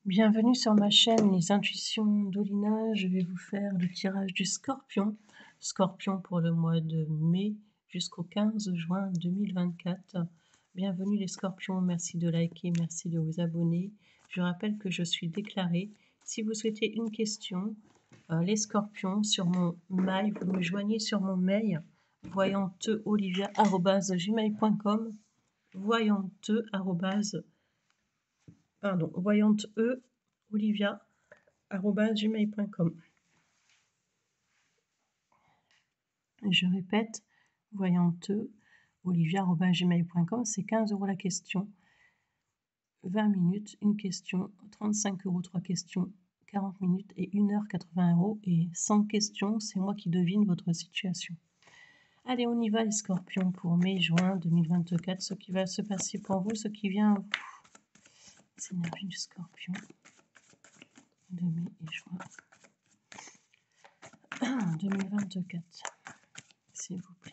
Bienvenue sur ma chaîne Les Intuitions d'Olina. Je vais vous faire le tirage du Scorpion. Scorpion pour le mois de mai jusqu'au 15 juin 2024. Bienvenue les Scorpions, merci de liker, merci de vous abonner. Je rappelle que je suis déclarée. Si vous souhaitez une question, les Scorpions, sur mon mail, vous me joignez sur mon mail voyanteolivia@gmail.com voyanteolivia@gmail.com. Je répète, voyanteolivia@gmail.com, c'est 15 € la question, 20 minutes, une question, 35 € 3 questions, 40 minutes et 1 heure 80 €. Et 100 questions, c'est moi qui devine votre situation. Allez, on y va les Scorpions pour mai-juin 2024. Ce qui va se passer pour vous, ce qui vient, c'est l'énergie du Scorpion de mai et juin 2024. S'il vous plaît,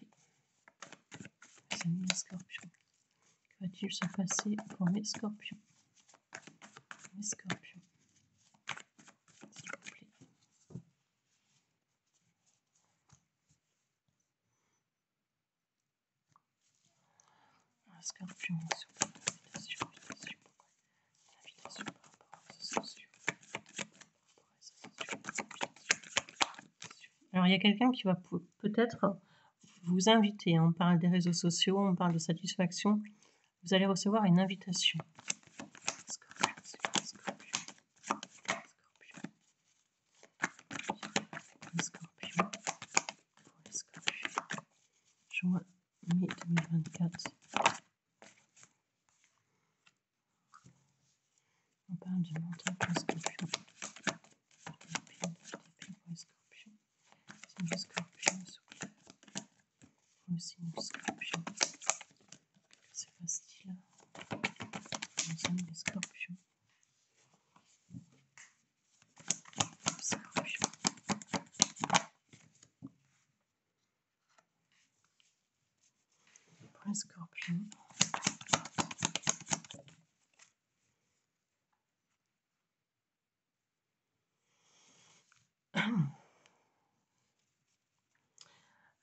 mes amis les Scorpions, que va-t-il se passer pour mes Scorpions? Mes Scorpions, s'il vous plaît. Scorpion, invitation par rapport à ce sociaux. Alors, il y a quelqu'un qui va peut-être vous inviter. On parle des réseaux sociaux, on parle de satisfaction. Vous allez recevoir une invitation. Scorpion, Scorpion. Les Scorpions, pour les Scorpions. Juin, mai 2024. On parle du mental pour les Scorpions. Pour les Scorpions. Signe du Scorpion, s'il vous plaît. Pour le signe du Scorpion. Que se passe-t-il? Nos amis les Scorpions. Scorpion. Pour les Scorpions.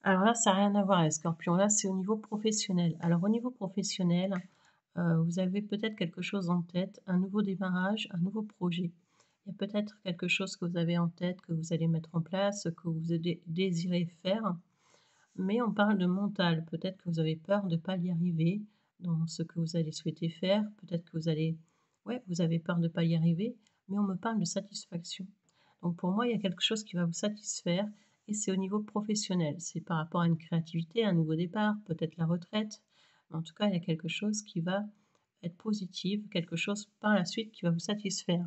Alors là, ça n'a rien à voir, les Scorpions. Là, c'est au niveau professionnel. Alors, au niveau professionnel, vous avez peut-être quelque chose en tête, un nouveau démarrage, un nouveau projet. Il y a peut-être quelque chose que vous avez en tête, que vous allez mettre en place, que vous désirez faire. Mais on parle de mental. Peut-être que vous avez peur de ne pas y arriver dans ce que vous allez souhaiter faire. Peut-être que vous allez... Ouais, vous avez peur de ne pas y arriver, mais on me parle de satisfaction. Donc pour moi, il y a quelque chose qui va vous satisfaire et c'est au niveau professionnel. C'est par rapport à une créativité, un nouveau départ, peut-être la retraite. En tout cas, il y a quelque chose qui va être positif, quelque chose par la suite qui va vous satisfaire.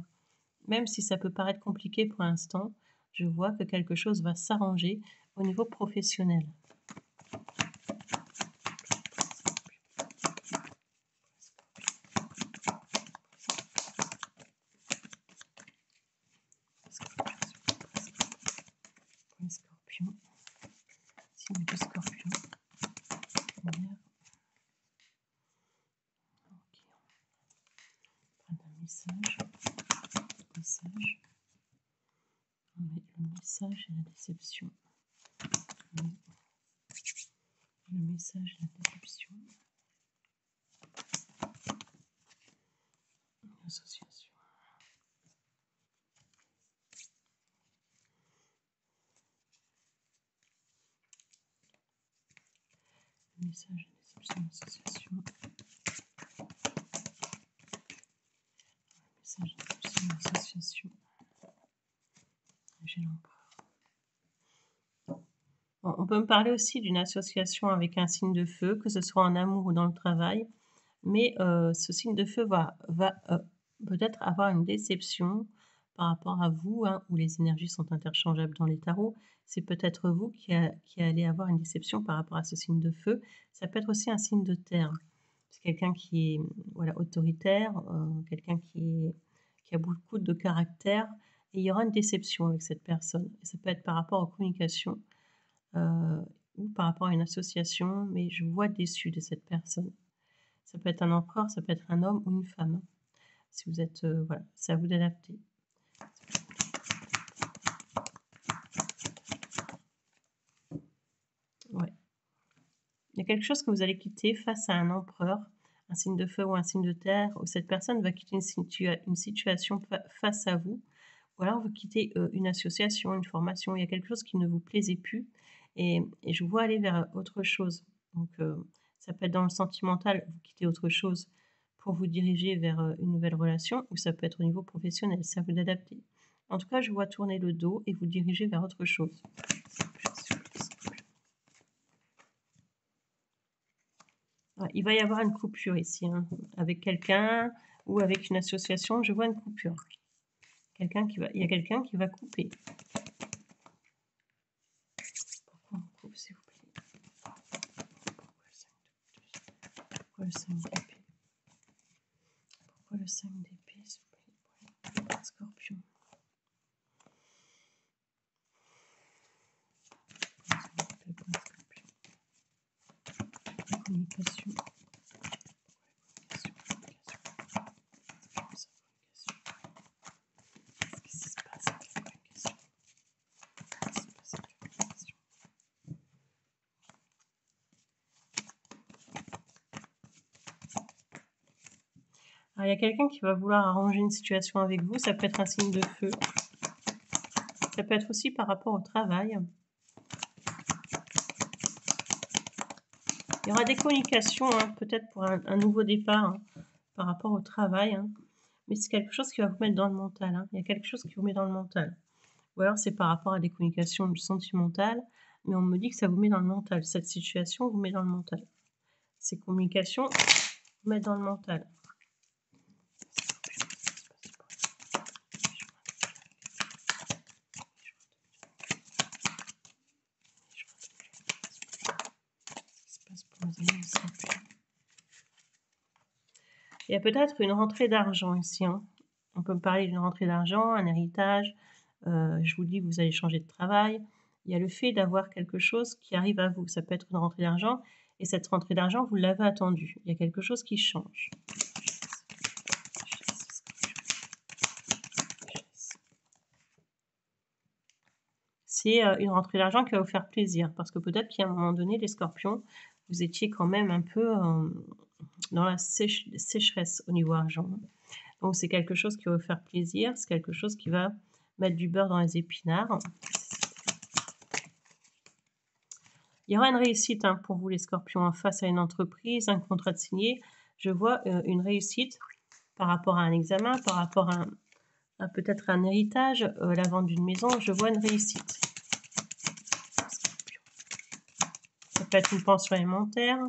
Même si ça peut paraître compliqué pour l'instant, je vois que quelque chose va s'arranger au niveau professionnel. Les Scorpions, signe du Scorpion. Lumière. Ok. On prend un message. On met le message et la déception. Le message et la déception. Une association. Le message et la déception, l'association. Le message et la déception, l'association. J'ai l'empereur. Bon, on peut me parler aussi d'une association avec un signe de feu, que ce soit en amour ou dans le travail. Mais ce signe de feu va peut-être avoir une déception par rapport à vous, hein, où les énergies sont interchangeables dans les tarots. C'est peut-être vous qui allez avoir une déception par rapport à ce signe de feu. Ça peut être aussi un signe de terre. C'est quelqu'un qui est voilà, autoritaire, quelqu'un qui a beaucoup de caractère. Et il y aura une déception avec cette personne. Et ça peut être par rapport aux communications ou par rapport à une association, mais je vois déçu de cette personne. Ça peut être un empereur, ça peut être un homme ou une femme. Si vous êtes, voilà, c'est à vous d'adapter. Ouais. Il y a quelque chose que vous allez quitter face à un empereur, un signe de feu ou un signe de terre, où cette personne va quitter une situation face à vous, ou alors vous quittez une association, une formation, il y a quelque chose qui ne vous plaisait plus, et je vous vois aller vers autre chose. Donc ça peut être dans le sentimental, vous quittez autre chose pour vous diriger vers une nouvelle relation, ou ça peut être au niveau professionnel, c'est à vous d'adapter. En tout cas, je vois tourner le dos et vous diriger vers autre chose. Ouais, il va y avoir une coupure ici, hein, avec quelqu'un ou avec une association, je vois une coupure. Il y a quelqu'un qui va couper. Pourquoi on coupe, s'il vous plaît? Pourquoi le 5 d'épée? Pourquoi le 5 d'épée, s'il vous plaît? Scorpion. Communication. Qu'est-ce qui se passe avec la communication? Qu'est-ce qui se passe avec la communication? Alors, il y a quelqu'un qui va vouloir arranger une situation avec vous, ça peut être un signe de feu. Ça peut être aussi par rapport au travail. Il y aura des communications, hein, peut-être pour un nouveau départ, hein, par rapport au travail, hein. Mais c'est quelque chose qui va vous mettre dans le mental, hein. Il y a quelque chose qui vous met dans le mental. Ou alors c'est par rapport à des communications du sentimental, mais on me dit que ça vous met dans le mental. Cette situation vous met dans le mental. Ces communications vous mettent dans le mental. Il y a peut-être une rentrée d'argent ici, hein. On peut me parler d'une rentrée d'argent, un héritage. Je vous dis que vous allez changer de travail. Il y a le fait d'avoir quelque chose qui arrive à vous. Ça peut être une rentrée d'argent, et cette rentrée d'argent, vous l'avez attendue. Il y a quelque chose qui change. C'est une rentrée d'argent qui va vous faire plaisir, parce que peut-être qu'à un moment donné, les scorpions, vous étiez quand même un peu dans la sécheresse au niveau argent. Donc c'est quelque chose qui va vous faire plaisir, c'est quelque chose qui va mettre du beurre dans les épinards. Il y aura une réussite, hein, pour vous les scorpions, face à une entreprise, un contrat de signé. Je vois une réussite par rapport à un examen, par rapport à peut-être un héritage, la vente d'une maison. Je vois une réussite. Ça peut être une pension alimentaire,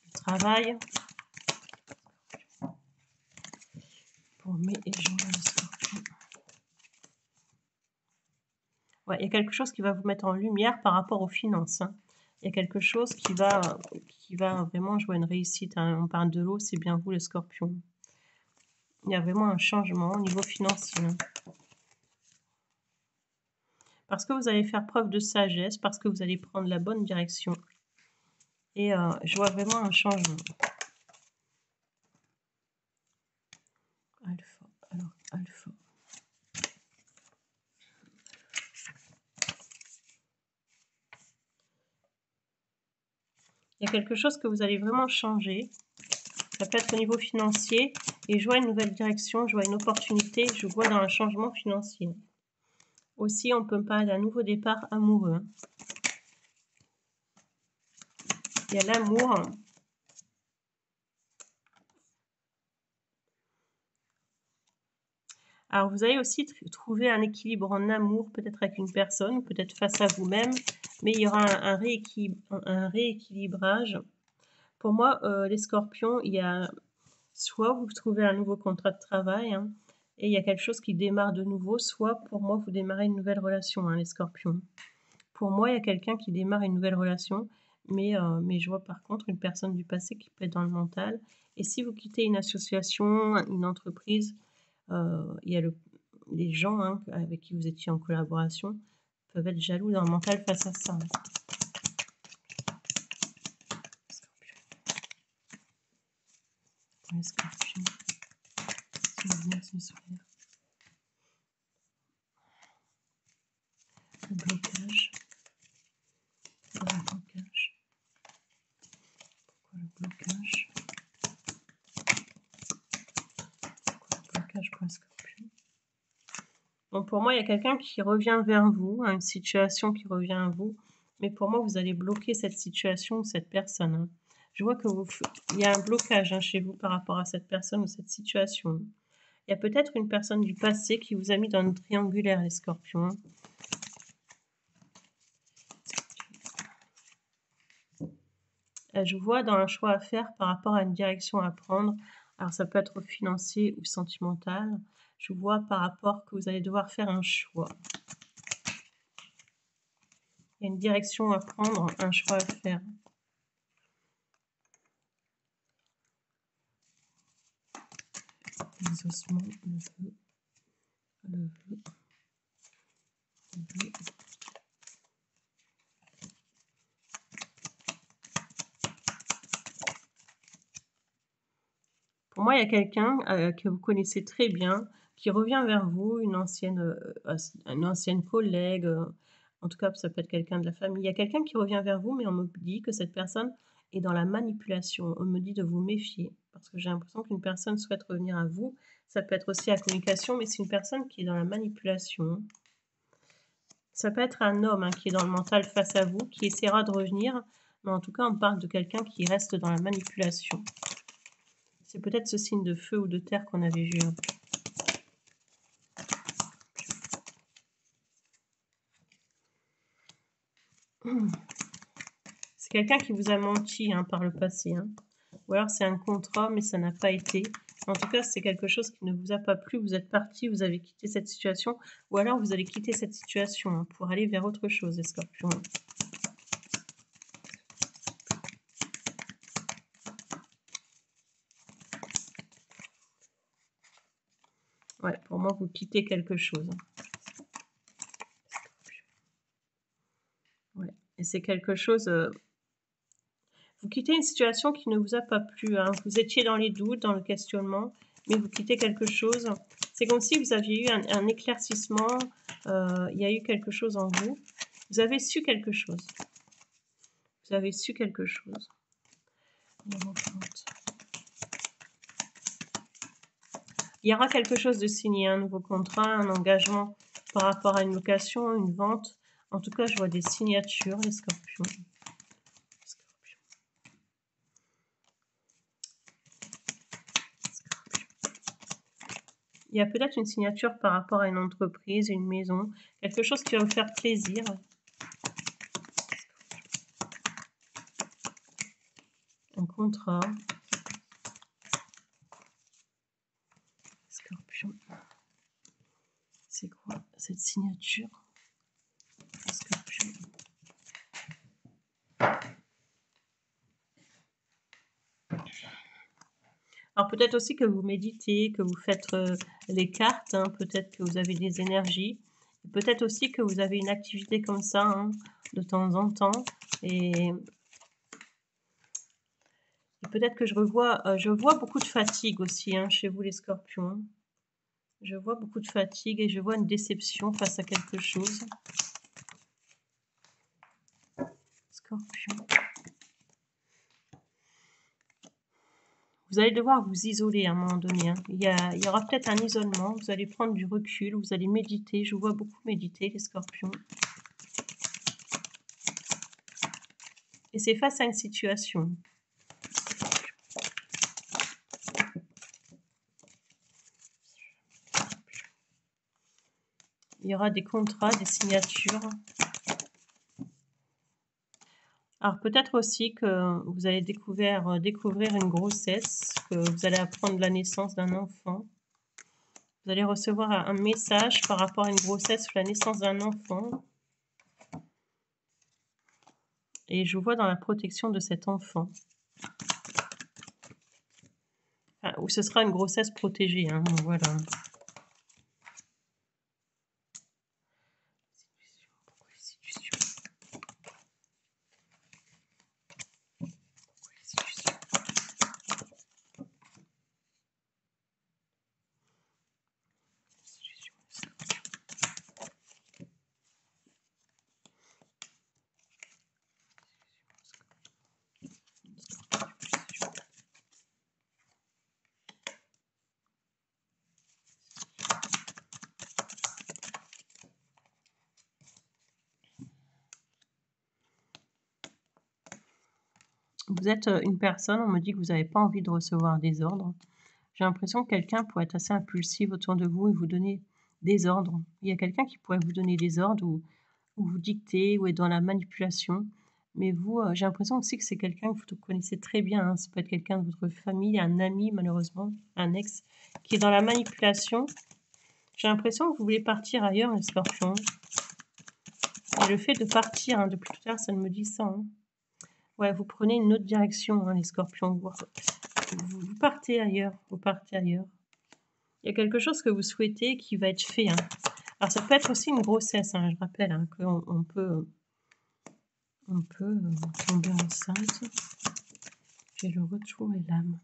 le travail. Pour mai et juin, les scorpions. Ouais, il y a quelque chose qui va vous mettre en lumière par rapport aux finances, hein. Il y a quelque chose qui va vraiment jouer une réussite, hein. On parle de l'eau, c'est bien vous les scorpions. Il y a vraiment un changement au niveau financier, hein. Parce que vous allez faire preuve de sagesse, parce que vous allez prendre la bonne direction. Et je vois vraiment un changement. Alpha, alors alpha. Il y a quelque chose que vous allez vraiment changer. Ça peut être au niveau financier. Et je vois une nouvelle direction, je vois une opportunité, je vois dans un changement financier. Aussi, on peut me parler d'un nouveau départ amoureux, hein. Il y a l'amour. Alors, vous allez aussi trouver un équilibre en amour, peut-être avec une personne, peut-être face à vous-même, mais il y aura un rééquilibrage. Pour moi, les scorpions, il y a soit vous trouvez un nouveau contrat de travail, hein, et il y a quelque chose qui démarre de nouveau, soit pour moi, vous démarrez une nouvelle relation, hein, les scorpions. Pour moi, il y a quelqu'un qui démarre une nouvelle relation, mais je vois par contre une personne du passé qui peut être dans le mental. Et si vous quittez une association, une entreprise, il y a les gens, hein, avec qui vous étiez en collaboration peuvent être jaloux dans le mental face à ça. les scorpions. Ce qui va venir se faire. Le blocage. Pourquoi le blocage? Pourquoi le blocage? Pourquoi le blocage pour un scorpion? Bon, pour moi, il y a quelqu'un qui revient vers vous, hein, une situation qui revient à vous, mais pour moi, vous allez bloquer cette situation ou cette personne. Hein. Je vois que il y a un blocage hein, chez vous par rapport à cette personne ou cette situation. Il y a peut-être une personne du passé qui vous a mis dans une triangulaire, les scorpions. Je vois dans un choix à faire par rapport à une direction à prendre. Alors ça peut être financier ou sentimental. Je vois par rapport que vous allez devoir faire un choix. Il y a une direction à prendre, un choix à faire. Les ossements, le feu, le feu, le feu. Pour moi, il y a quelqu'un que vous connaissez très bien qui revient vers vous, une ancienne collègue, en tout cas, ça peut être quelqu'un de la famille. Il y a quelqu'un qui revient vers vous, mais on me dit que cette personne est dans la manipulation. On me dit de vous méfier parce que j'ai l'impression qu'une personne souhaite revenir à vous. Ça peut être aussi la communication, mais c'est une personne qui est dans la manipulation. Ça peut être un homme hein, qui est dans le mental face à vous, qui essaiera de revenir, mais en tout cas, on parle de quelqu'un qui reste dans la manipulation. C'est peut-être ce signe de feu ou de terre qu'on avait vu. C'est quelqu'un qui vous a menti hein, par le passé. Hein. Ou alors c'est un contrat, mais ça n'a pas été. En tout cas, c'est quelque chose qui ne vous a pas plu. Vous êtes parti, vous avez quitté cette situation. Ou alors vous allez quitter cette situation hein, pour aller vers autre chose, les scorpions. Ouais, pour moi, vous quittez quelque chose. Ouais. Et c'est quelque chose... vous quittez une situation qui ne vous a pas plu. Hein. Vous étiez dans les doutes, dans le questionnement, mais vous quittez quelque chose. C'est comme si vous aviez eu un éclaircissement. Il y a eu quelque chose en vous. Vous avez su quelque chose. Vous avez su quelque chose. Il y aura quelque chose de signé, un nouveau contrat, un engagement par rapport à une location, une vente. En tout cas, je vois des signatures, les scorpions. Il y a peut-être une signature par rapport à une entreprise, une maison, quelque chose qui va vous faire plaisir. Un contrat. Scorpion. C'est quoi cette signature? Scorpion. Alors peut-être aussi que vous méditez, que vous faites les cartes, hein, peut-être que vous avez des énergies. Peut-être aussi que vous avez une activité comme ça hein, de temps en temps. Et peut-être que je vois beaucoup de fatigue aussi hein, chez vous les scorpions. Je vois beaucoup de fatigue et je vois une déception face à quelque chose. Scorpion. Vous allez devoir vous isoler à un moment donné. Hein. Il y aura peut-être un isolement. Vous allez prendre du recul. Vous allez méditer. Je vous vois beaucoup méditer, les scorpions. Et c'est face à une situation. Il y aura des contrats, des signatures. Alors peut-être aussi que vous allez découvrir une grossesse, que vous allez apprendre la naissance d'un enfant. Vous allez recevoir un message par rapport à une grossesse ou la naissance d'un enfant. Et je vous vois dans la protection de cet enfant. Enfin, ou ce sera une grossesse protégée, hein, voilà. Vous êtes une personne, on me dit que vous n'avez pas envie de recevoir des ordres. J'ai l'impression que quelqu'un pourrait être assez impulsif autour de vous et vous donner des ordres. Il y a quelqu'un qui pourrait vous donner des ordres ou vous dicter ou être dans la manipulation. Mais vous, j'ai l'impression aussi que c'est quelqu'un que vous connaissez très bien, hein. Ça peut être quelqu'un de votre famille, un ami malheureusement, un ex, qui est dans la manipulation. J'ai l'impression que vous voulez partir ailleurs, les scorpions. Et le fait de partir, hein, depuis tout à l'heure, ça me dit ça. Hein. Ouais, vous prenez une autre direction, hein, les scorpions. Vous partez ailleurs, vous partez ailleurs. Il y a quelque chose que vous souhaitez qui va être fait. Hein. Alors ça peut être aussi une grossesse, hein, je rappelle hein, qu'on peut tomber enceinte. J'ai le retour et l'âme.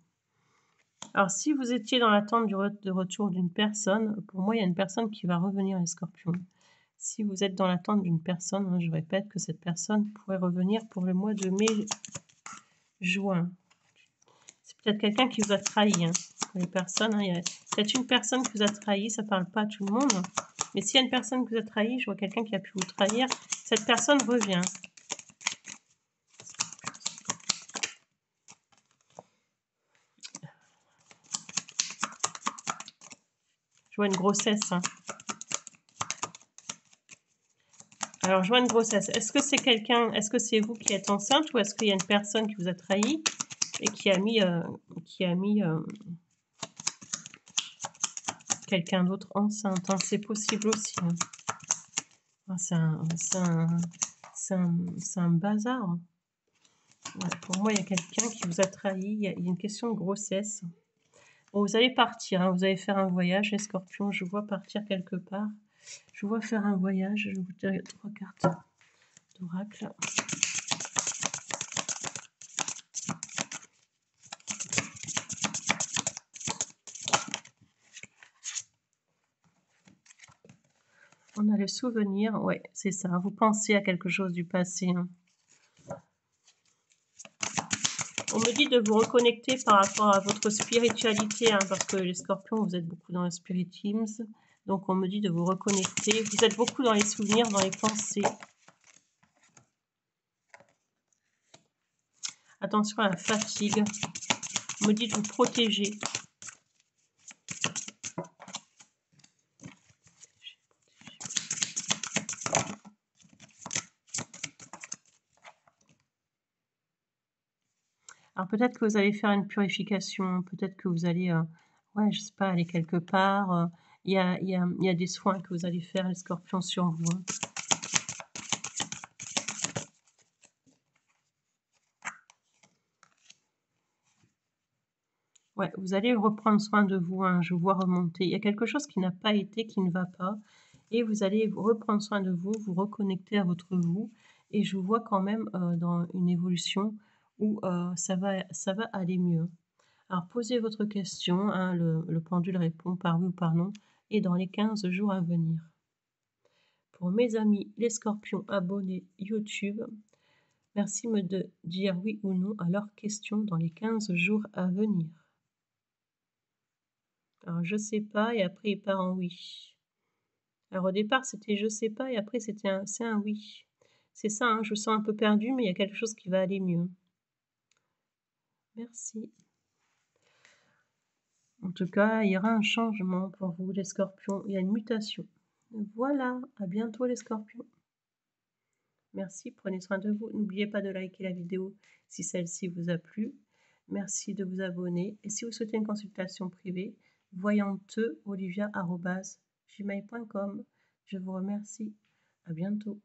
Alors si vous étiez dans l'attente de retour d'une personne, pour moi il y a une personne qui va revenir, les scorpions. Si vous êtes dans l'attente d'une personne, hein, je répète que cette personne pourrait revenir pour le mois de mai-juin. C'est peut-être quelqu'un qui vous a trahi. Hein. Pour les personnes, hein, il y a peut-être une personne qui vous a trahi, ça ne parle pas à tout le monde. Mais s'il y a une personne qui vous a trahi, je vois quelqu'un qui a pu vous trahir, cette personne revient. Je vois une grossesse. Hein. Alors, je vois une grossesse. Est-ce que c'est quelqu'un, est-ce que c'est vous qui êtes enceinte ou est-ce qu'il y a une personne qui vous a trahi et qui a mis quelqu'un d'autre enceinte, hein. C'est possible aussi. Hein. Ah, c'est un bazar. Ouais, pour moi, il y a quelqu'un qui vous a trahi. Il y a une question de grossesse. Bon, vous allez partir. Hein. Vous allez faire un voyage, les scorpions. Je vois partir quelque part. Je vois faire un voyage. Je vais vous tirer 3 cartes d'oracle. On a le souvenir, ouais, c'est ça. Vous pensez à quelque chose du passé. Hein. On me dit de vous reconnecter par rapport à votre spiritualité, hein, parce que les scorpions, vous êtes beaucoup dans le spiritisme. Donc on me dit de vous reconnecter. Vous êtes beaucoup dans les souvenirs, dans les pensées. Attention à la fatigue. On me dit de vous protéger. Alors peut-être que vous allez faire une purification, peut-être que vous allez, ouais, je sais pas, aller quelque part. Il y a des soins que vous allez faire, les scorpions, sur vous. Hein. Ouais, vous allez reprendre soin de vous, hein, je vois remonter. Il y a quelque chose qui n'a pas été, qui ne va pas. Et vous allez reprendre soin de vous, vous reconnecter à votre vous. Et je vous vois quand même dans une évolution où ça va aller mieux. Alors posez votre question, hein, le pendule répond par oui ou par non, et dans les 15 jours à venir. Pour mes amis les scorpions abonnés YouTube, merci de dire oui ou non à leurs questions dans les 15 jours à venir. Alors, je sais pas, et après, il part en oui. Alors, au départ, c'était je sais pas, et après, c'est un oui. C'est ça, hein, je me sens un peu perdue, mais il y a quelque chose qui va aller mieux. Merci. En tout cas, il y aura un changement pour vous, les scorpions. Il y a une mutation. Voilà, à bientôt, les scorpions. Merci, prenez soin de vous. N'oubliez pas de liker la vidéo si celle-ci vous a plu. Merci de vous abonner. Et si vous souhaitez une consultation privée, voyanteolivia@gmail.com. Je vous remercie. À bientôt.